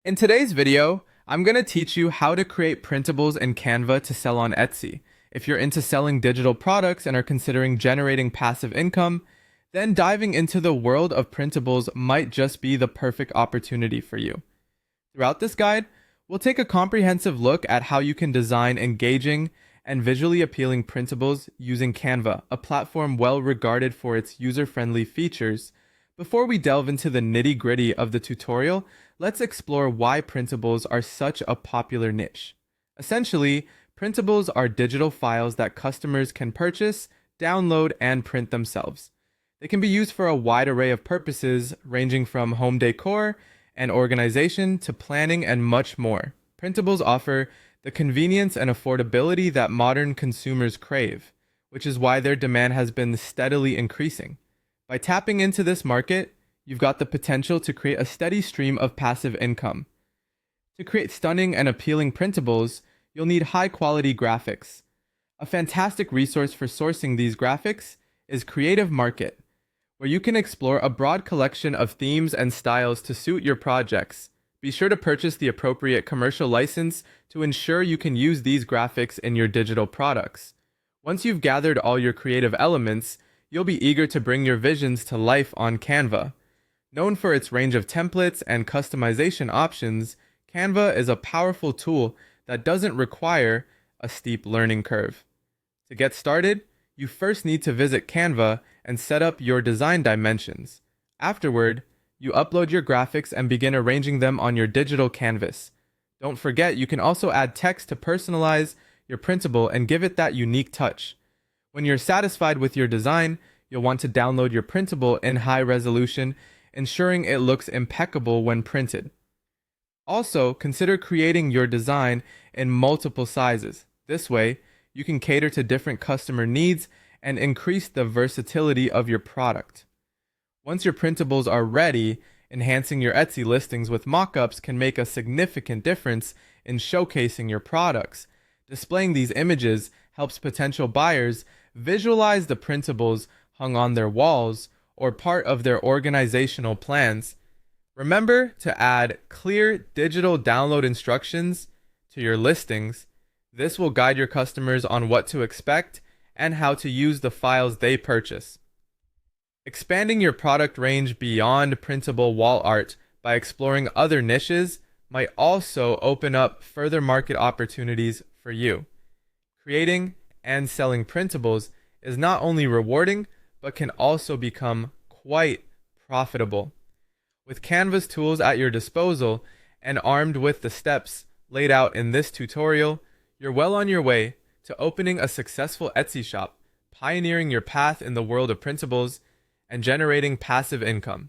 In today's video, I'm going to teach you how to create printables in Canva to sell on Etsy. If you're into selling digital products and are considering generating passive income, then diving into the world of printables might just be the perfect opportunity for you. Throughout this guide, we'll take a comprehensive look at how you can design engaging and visually appealing printables using Canva, a platform well regarded for its user-friendly features. Before we delve into the nitty-gritty of the tutorial, let's explore why printables are such a popular niche. Essentially, printables are digital files that customers can purchase, download, and print themselves. They can be used for a wide array of purposes, ranging from home decor and organization to planning and much more. Printables offer the convenience and affordability that modern consumers crave, which is why their demand has been steadily increasing. By tapping into this market, you've got the potential to create a steady stream of passive income. To create stunning and appealing printables, you'll need high-quality graphics. A fantastic resource for sourcing these graphics is Creative Market, where you can explore a broad collection of themes and styles to suit your projects. Be sure to purchase the appropriate commercial license to ensure you can use these graphics in your digital products. Once you've gathered all your creative elements, you'll be eager to bring your visions to life on Canva. Known for its range of templates and customization options, Canva is a powerful tool that doesn't require a steep learning curve. To get started, you first need to visit Canva and set up your design dimensions. Afterward, you upload your graphics and begin arranging them on your digital canvas. Don't forget, you can also add text to personalize your printable and give it that unique touch. When you're satisfied with your design, you'll want to download your printable in high resolution, ensuring it looks impeccable when printed. Also, consider creating your design in multiple sizes. This way, you can cater to different customer needs and increase the versatility of your product. Once your printables are ready, enhancing your Etsy listings with mockups can make a significant difference in showcasing your products. Displaying these images helps potential buyers visualize the printables hung on their walls or part of their organizational plans. Remember to add clear digital download instructions to your listings. This will guide your customers on what to expect and how to use the files they purchase. Expanding your product range beyond printable wall art by exploring other niches might also open up further market opportunities for you. Creating and selling printables is not only rewarding, but can also become quite profitable. With Canva's tools at your disposal and armed with the steps laid out in this tutorial, you're well on your way to opening a successful Etsy shop, pioneering your path in the world of printables, and generating passive income.